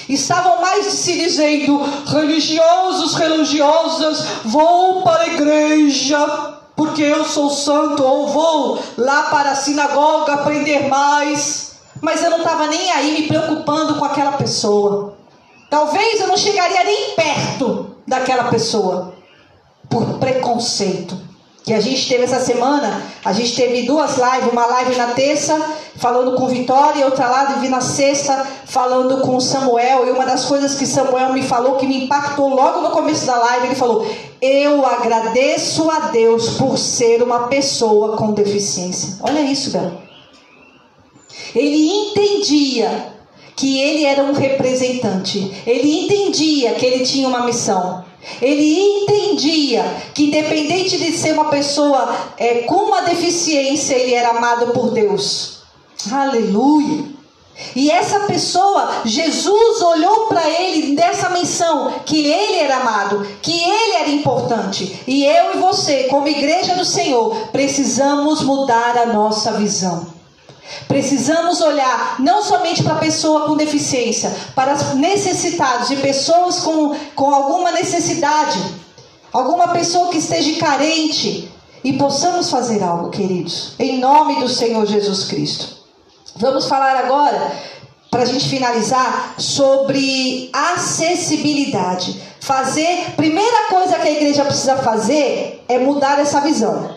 Estavam mais se dizendo: religiosos, religiosas, vou para a igreja porque eu sou santo, ou vou lá para a sinagoga aprender mais. Mas eu não estava nem aí me preocupando com aquela pessoa. Talvez eu não chegaria nem perto daquela pessoa, por preconceito. Que a gente teve essa semana, a gente teve 2 lives, uma live na terça falando com Vitória e outra live na sexta falando com Samuel. E uma das coisas que Samuel me falou que me impactou logo no começo da live, ele falou: eu agradeço a Deus por ser uma pessoa com deficiência. Olha isso, Bela. Ele entendia que ele era um representante, ele entendia que ele tinha uma missão. Ele entendia que, independente de ser uma pessoa com uma deficiência, ele era amado por Deus. Aleluia! E essa pessoa, Jesus olhou para ele dessa menção, que ele era amado, que ele era importante. E eu e você, como igreja do Senhor, precisamos mudar a nossa visão. Precisamos olhar não somente para a pessoa com deficiência, para os necessitados, de pessoas com alguma necessidade, alguma pessoa que esteja carente, e possamos fazer algo, queridos, em nome do Senhor Jesus Cristo. Vamos falar agora, para a gente finalizar, sobre acessibilidade. Primeira coisa que a igreja precisa fazer é mudar essa visão.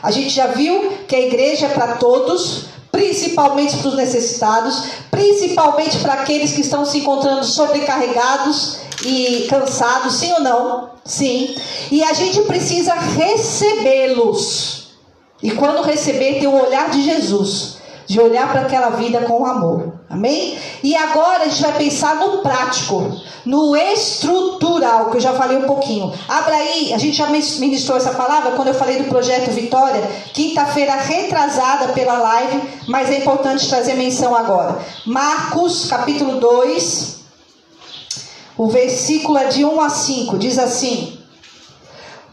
A gente já viu que a igreja é para todos, principalmente para os necessitados, principalmente para aqueles que estão se encontrando sobrecarregados e cansados, sim ou não? Sim. E a gente precisa recebê-los. E quando receber, ter o olhar de Jesus, de olhar para aquela vida com amor. Amém? E agora a gente vai pensar no prático, no estrutural, que eu já falei um pouquinho. Abra aí, a gente já ministrou essa palavra quando eu falei do projeto Vitória, quinta-feira retrasada pela live, mas é importante trazer menção agora. Marcos, capítulo 2, o versículo é de 1 a 5, diz assim: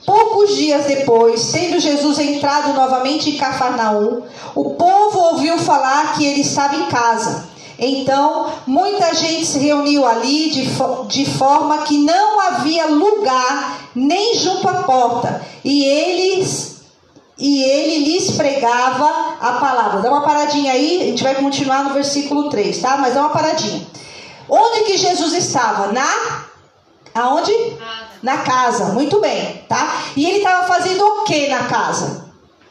poucos dias depois, tendo Jesus entrado novamente em Cafarnaum, o povo ouviu falar que ele estava em casa. Então, muita gente se reuniu ali de forma que não havia lugar nem junto à porta. E ele lhes pregava a palavra. Dá uma paradinha aí, a gente vai continuar no versículo 3, tá? Mas dá uma paradinha. Onde que Jesus estava? Aonde? Na casa, muito bem, tá? E ele estava fazendo o que na casa?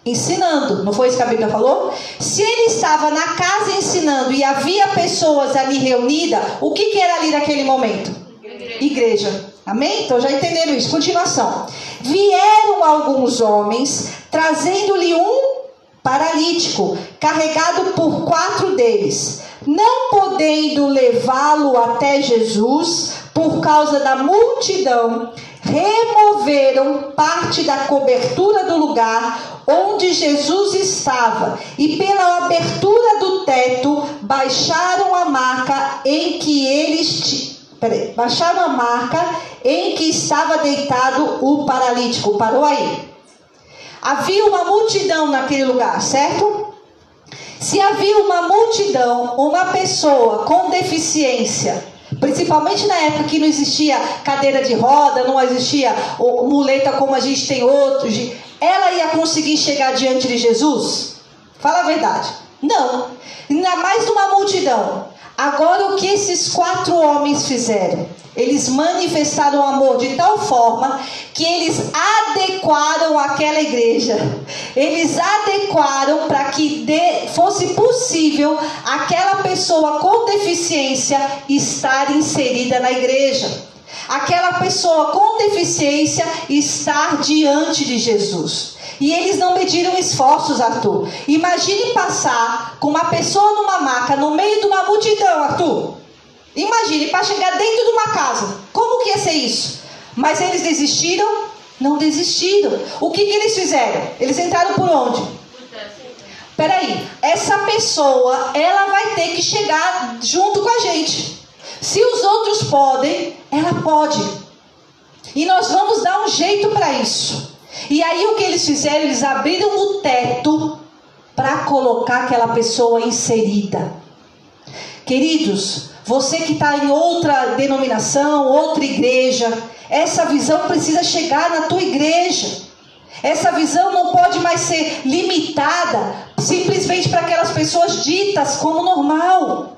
Ensinando, não foi isso que a Bíblia falou? Se ele estava na casa ensinando e havia pessoas ali reunidas, o que era ali naquele momento? Igreja. Amém? Então já entenderam isso. Continuação. Vieram alguns homens, trazendo-lhe um paralítico, carregado por 4 deles. Não podendo levá-lo até Jesus, por causa da multidão, removeram parte da cobertura do lugar onde Jesus estava, e pela abertura do teto baixaram a marca em que estava deitado o paralítico. Parou aí. Havia uma multidão naquele lugar, certo? Se havia uma multidão, uma pessoa com deficiência, principalmente na época que não existia cadeira de roda, não existia muleta como a gente tem hoje, ela ia conseguir chegar diante de Jesus? Fala a verdade. Não. Ainda mais numa multidão. Agora, o que esses 4 homens fizeram? Eles manifestaram o amor de tal forma que eles adequaram aquela igreja. Eles adequaram para que fosse possível aquela pessoa com deficiência estar inserida na igreja. Aquela pessoa com deficiência estar diante de Jesus. E eles não mediram esforços, Arthur. Imagine passar com uma pessoa numa maca no meio de uma multidão, Arthur. Imagine, para chegar dentro de uma casa. Como que ia ser isso? Mas eles desistiram? Não desistiram. O que eles fizeram? Eles entraram por onde? Peraí, essa pessoa, ela vai ter que chegar junto com a gente. Se os outros podem, ela pode. E nós vamos dar um jeito para isso. E aí o que eles fizeram? Eles abriram o teto para colocar aquela pessoa inserida. Queridos, você que está em outra denominação, outra igreja, essa visão precisa chegar na tua igreja. Essa visão não pode mais ser limitada simplesmente para aquelas pessoas ditas como normal.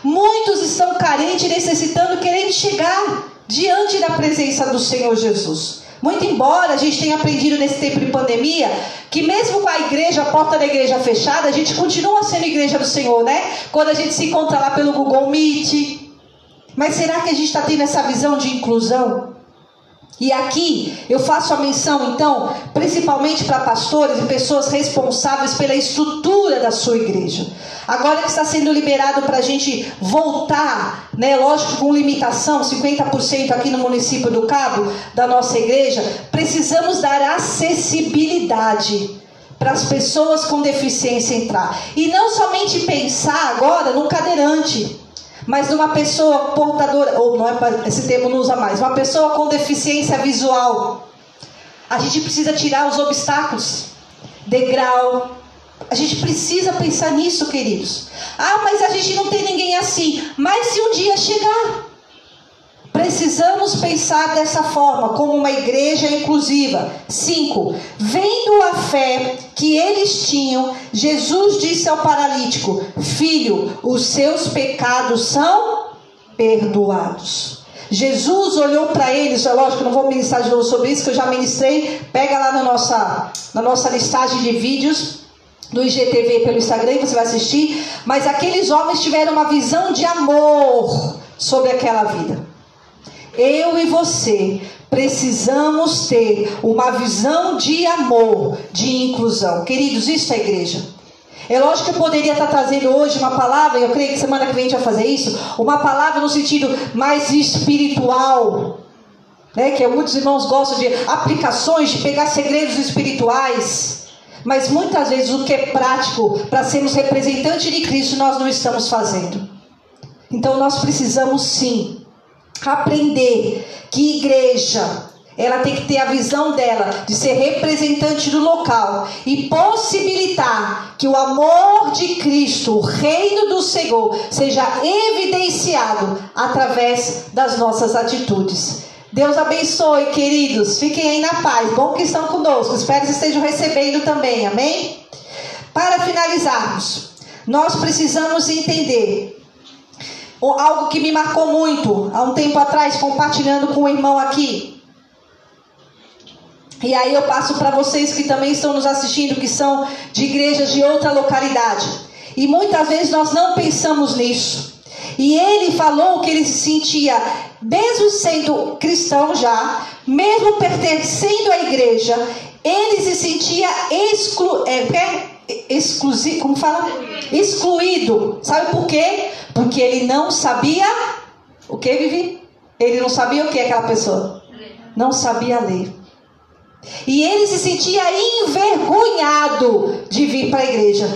Muitos estão carentes, necessitando, querendo chegar diante da presença do Senhor Jesus. Muito embora a gente tenha aprendido nesse tempo de pandemia, que mesmo com a igreja, a porta da igreja fechada, a gente continua sendo igreja do Senhor, né? Quando a gente se encontra lá pelo Google Meet. Mas será que a gente está tendo essa visão de inclusão? E aqui eu faço a menção, então, principalmente para pastores e pessoas responsáveis pela estrutura da sua igreja. Agora que está sendo liberado para a gente voltar, né, lógico com limitação, 50% aqui no município do Cabo, da nossa igreja, precisamos dar acessibilidade para as pessoas com deficiência entrar. E não somente pensar agora no cadeirante, mas numa pessoa portadora, ou não é, esse termo não usa mais, uma pessoa com deficiência visual. A gente precisa tirar os obstáculos, degrau. A gente precisa pensar nisso, queridos. Ah, mas a gente não tem ninguém assim. Mas se um dia chegar, precisamos pensar dessa forma, como uma igreja inclusiva. 5. Vendo a fé que eles tinham, Jesus disse ao paralítico: filho, os seus pecados são perdoados. Jesus olhou para eles, é lógico, não vou ministrar de novo sobre isso, que eu já ministrei. Pega lá na nossa listagem de vídeos do IGTV pelo Instagram, você vai assistir. Mas aqueles homens tiveram uma visão de amor sobre aquela vida. Eu e você precisamos ter uma visão de amor, de inclusão. Queridos, isso é igreja. É lógico que eu poderia estar trazendo hoje uma palavra, e eu creio que semana que vem a gente vai fazer isso, uma palavra no sentido mais espiritual, né? Que muitos irmãos gostam de aplicações, de pegar segredos espirituais. Mas muitas vezes o que é prático para sermos representantes de Cristo nós não estamos fazendo. Então nós precisamos sim aprender que igreja, ela tem que ter a visão dela de ser representante do local e possibilitar que o amor de Cristo, o reino do Senhor, seja evidenciado através das nossas atitudes. Deus abençoe, queridos. Fiquem aí na paz. Bom que estão conosco. Espero que estejam recebendo também. Amém? Para finalizarmos, nós precisamos entender algo que me marcou muito há um tempo atrás, compartilhando com o irmão aqui. E aí eu passo para vocês que também estão nos assistindo, que são de igrejas de outra localidade. E muitas vezes nós não pensamos nisso. E ele falou que ele se sentia, mesmo sendo cristão já, mesmo pertencendo à igreja, ele se sentia excluído. Sabe por quê? Porque ele não sabia o que, Vivi? Ele não sabia o que aquela pessoa? Não sabia ler. E ele se sentia envergonhado de vir para a igreja.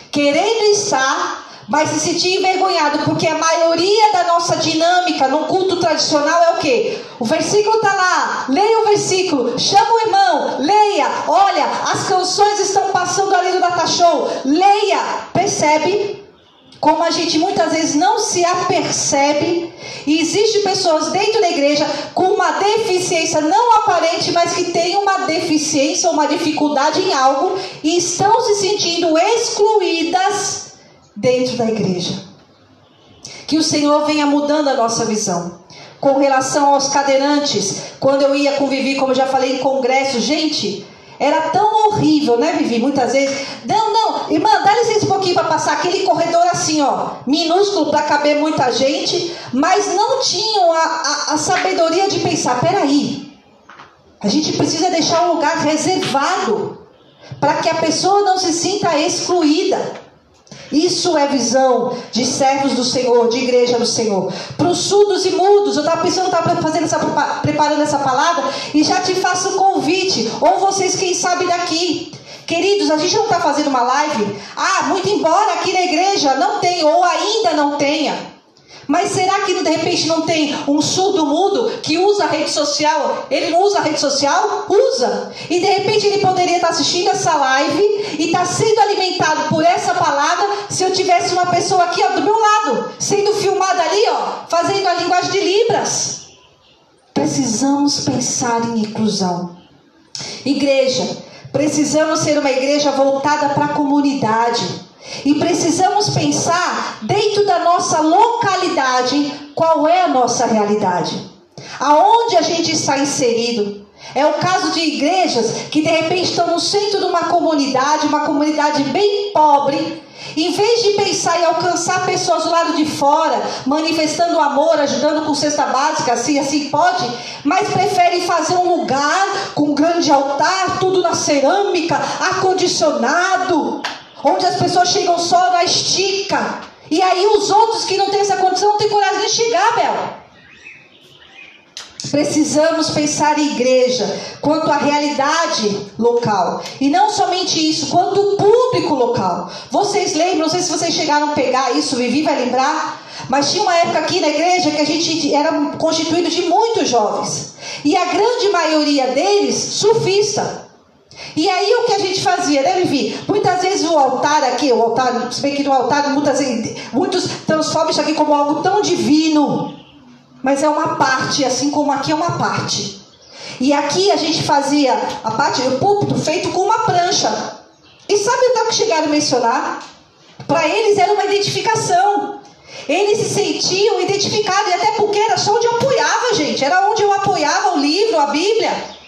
Querendo estar, mas se sentia envergonhado, porque a maioria da nossa dinâmica no culto tradicional é o quê? O versículo está lá, leia o versículo, chama o irmão, leia, olha, as canções estão passando ali no data show, leia, percebe? Como a gente muitas vezes não se apercebe, e existem pessoas dentro da igreja com uma deficiência não aparente, mas que tem uma deficiência, uma dificuldade em algo, e estão se sentindo excluídas dentro da igreja. que o Senhor venha mudando a nossa visão. Com relação aos cadeirantes, quando eu ia conviver, como eu já falei, em congresso, gente, era tão horrível, né, Vivi? Muitas vezes, não, irmã, dá licença um pouquinho para passar aquele corredor assim, ó, minúsculo para caber muita gente, mas não tinham a sabedoria de pensar, peraí, a gente precisa deixar um lugar reservado para que a pessoa não se sinta excluída. Isso é visão de servos do Senhor, de igreja do Senhor. Para os surdos e mudos, eu estava pensando, preparando essa palavra, e já te faço o convite, ou vocês quem sabe daqui. Queridos, a gente não está fazendo uma live, muito embora aqui na igreja não tenha, ou ainda não tenha. Mas será que de repente não tem um surdo mudo que usa a rede social? Ele não usa a rede social? Usa. E de repente ele poderia estar assistindo essa live e estar sendo alimentado por essa palavra se eu tivesse uma pessoa aqui, ó, do meu lado, sendo filmada ali, ó, fazendo a linguagem de Libras. Precisamos pensar em inclusão. Igreja, precisamos ser uma igreja voltada para a comunidade. E precisamos pensar dentro da nossa localidade qual é a nossa realidade, aonde a gente está inserido. É o caso de igrejas que de repente estão no centro de uma comunidade bem pobre. Em vez de pensar em alcançar pessoas do lado de fora, manifestando amor, ajudando com cesta básica, assim pode, mas preferem fazer um lugar com um grande altar, tudo na cerâmica, ar-condicionado, onde as pessoas chegam só na estica. E aí os outros que não têm essa condição não têm coragem de chegar, Bel. Precisamos pensar em igreja quanto à realidade local. E não somente isso, quanto o público local. Vocês lembram, não sei se vocês chegaram a pegar isso, Vivi vai lembrar, mas tinha uma época aqui na igreja que a gente era constituído de muitos jovens. E a grande maioria deles, surfista. E aí o que a gente fazia, né, Vivi? Muitas vezes o altar, se bem que no altar muitos transformam isso aqui como algo tão divino, mas é uma parte, assim como aqui é uma parte. E aqui a gente fazia a parte do púlpito feito com uma prancha. E sabe até o que chegaram a mencionar? Para eles era uma identificação. Eles se sentiam identificados, e até porque era só onde eu apoiava, gente. Era onde eu apoiava o livro, a Bíblia.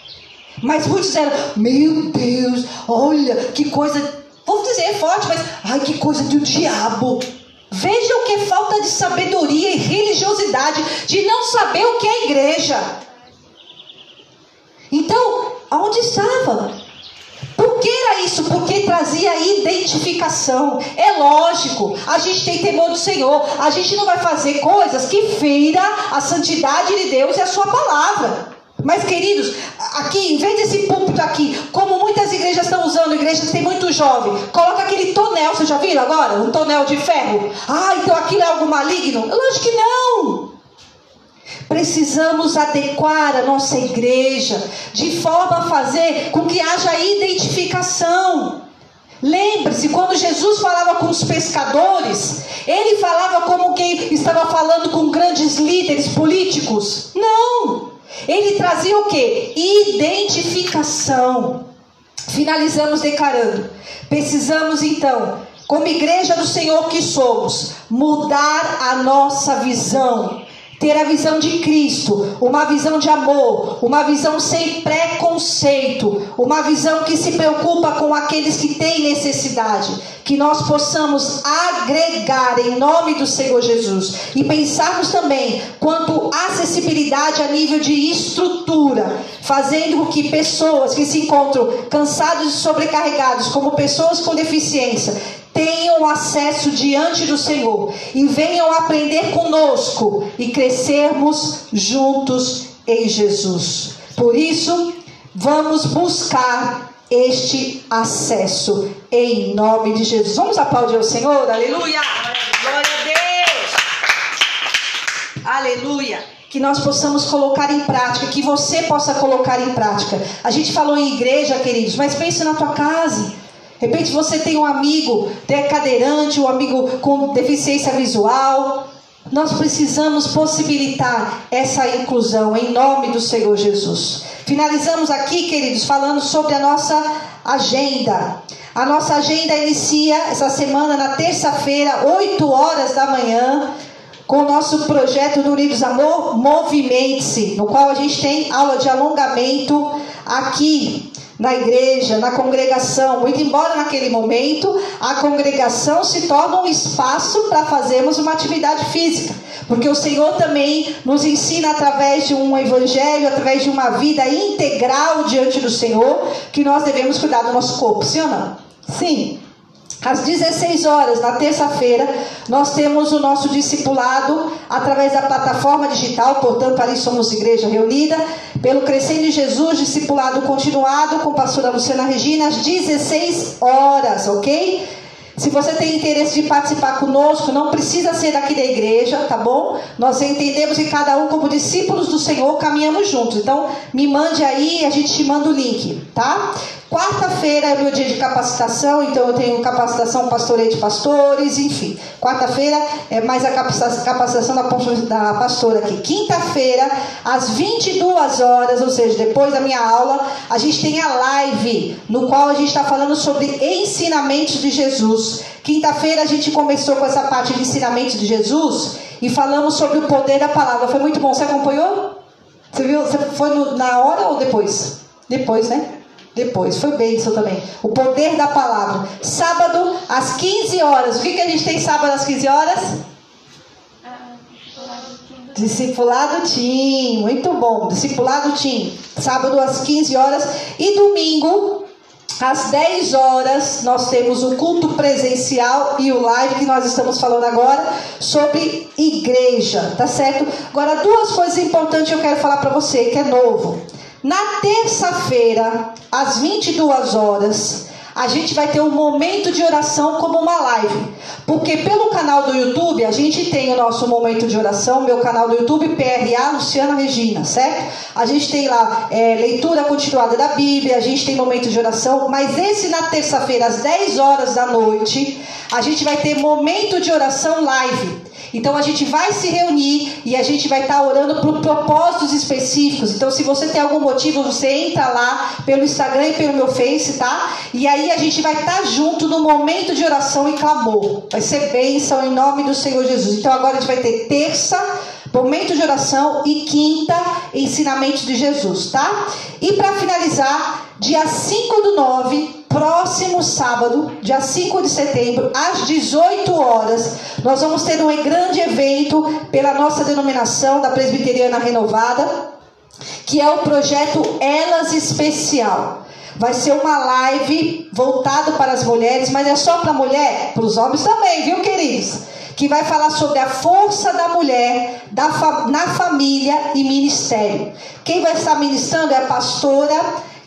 Mas muitos disseram, meu Deus, olha que coisa, vou dizer forte, mas ai, que coisa do diabo. Vejam que falta de sabedoria e religiosidade, de não saber o que é igreja. Então, aonde estava? Por que era isso? Porque trazia identificação. É lógico, a gente tem temor do Senhor. A gente não vai fazer coisas que feira a santidade de Deus e a sua palavra. Mas, queridos, aqui, em vez desse púlpito aqui, como muitas igrejas estão usando, igrejas que tem muito jovem, coloca aquele tonel, vocês já viram agora? Um tonel de ferro. Então aquilo é algo maligno? Lógico que não. Precisamos adequar a nossa igreja de forma a fazer com que haja identificação. Lembre-se, quando Jesus falava com os pescadores, ele falava como quem estava falando com grandes líderes políticos? Não. Ele trazia o quê? Identificação. Finalizamos declarando. Precisamos então, como igreja do Senhor que somos, mudar a nossa visão. Ter a visão de Cristo, uma visão de amor, uma visão sem preconceito, uma visão que se preocupa com aqueles que têm necessidade, que nós possamos agregar em nome do Senhor Jesus e pensarmos também quanto à acessibilidade a nível de estrutura, fazendo com que pessoas que se encontram cansados e sobrecarregados, como pessoas com deficiência, tenham acesso diante do Senhor e venham aprender conosco e crescermos juntos em Jesus. Por isso, vamos buscar este acesso em nome de Jesus. Vamos aplaudir o Senhor? Aleluia! Glória a Deus! Aleluia! Que nós possamos colocar em prática, que você possa colocar em prática. A gente falou em igreja, queridos, mas pense na tua casa. De repente você tem um amigo cadeirante, um amigo com deficiência visual. Nós precisamos possibilitar essa inclusão em nome do Senhor Jesus. Finalizamos aqui, queridos, falando sobre a nossa agenda. A nossa agenda inicia essa semana na terça-feira, 8 horas da manhã, com nosso projeto do Unidos Amor, Movimente-se, no qual a gente tem aula de alongamento aqui na igreja, na congregação. Muito embora naquele momento a congregação se torne um espaço para fazermos uma atividade física, porque o Senhor também nos ensina através de um evangelho, através de uma vida integral diante do Senhor, que nós devemos cuidar do nosso corpo, sim ou não? Sim. Às 16 horas, na terça-feira, nós temos o nosso discipulado através da plataforma digital, portanto, ali somos Igreja Reunida, pelo Crescendo em Jesus, discipulado continuado com a pastora Luciana Regina, às 16 horas, ok? Se você tem interesse de participar conosco, não precisa ser daqui da igreja, tá bom? Nós entendemos que cada um, como discípulos do Senhor, caminhamos juntos. Então, me mande aí e a gente te manda o link, tá? Quarta-feira é meu dia de capacitação, então eu tenho capacitação pastoreio de pastores, enfim. Quarta-feira é mais a capacitação da pastora aqui. Quinta-feira, às 22 horas, ou seja, depois da minha aula, a gente tem a live, no qual a gente está falando sobre ensinamentos de Jesus. Quinta-feira a gente começou com essa parte de ensinamentos de Jesus e falamos sobre o poder da palavra. Foi muito bom, você acompanhou? Você viu? Você foi na hora ou depois? Depois, né? Depois, foi bênção também. O poder da palavra. Sábado, às 15 horas. O que a gente tem sábado às 15 horas? Discipulado Team. Muito bom. Discipulado Team. Sábado às 15 horas. E domingo, às 10 horas, nós temos o culto presencial e o live que nós estamos falando agora sobre igreja. Tá certo? Agora, duas coisas importantes eu quero falar para você, que é novo. Na terça-feira, às 22 horas, a gente vai ter um momento de oração como uma live. Porque pelo canal do YouTube, a gente tem o nosso momento de oração, meu canal do YouTube, PRA Luciana Regina, certo? A gente tem lá leitura continuada da Bíblia, a gente tem momento de oração, mas esse na terça-feira, às 10 horas da noite, a gente vai ter momento de oração live. Então a gente vai se reunir e a gente vai estar orando por propósitos específicos. Então se você tem algum motivo, você entra lá pelo Instagram e pelo meu Face, tá? E aí a gente vai estar junto no momento de oração e clamor. Vai ser bênção em nome do Senhor Jesus. Então agora a gente vai ter terça, momento de oração, e quinta, ensinamentos de Jesus, tá? E para finalizar, dia 5/9, próximo sábado, dia 5 de setembro, às 18 horas, nós vamos ter um grande evento pela nossa denominação da Presbiteriana Renovada, que é o projeto Elas Especial. Vai ser uma live voltada para as mulheres, mas é só para mulher? Para os homens também, viu, queridos? Que vai falar sobre a força da mulher na família e ministério. Quem vai estar ministrando é a pastora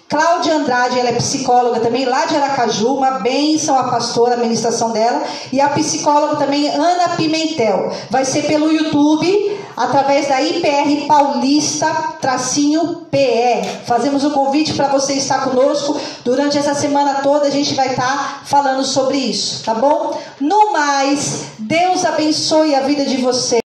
Cláudia Andrade, ela é psicóloga também, lá de Aracaju, uma bênção a pastora, a ministração dela, e a psicóloga também, Ana Pimentel. Vai ser pelo YouTube, através da IPR Paulista-PE. Fazemos um convite para você estar conosco, durante essa semana toda a gente vai estar falando sobre isso, tá bom? No mais, Deus abençoe a vida de você.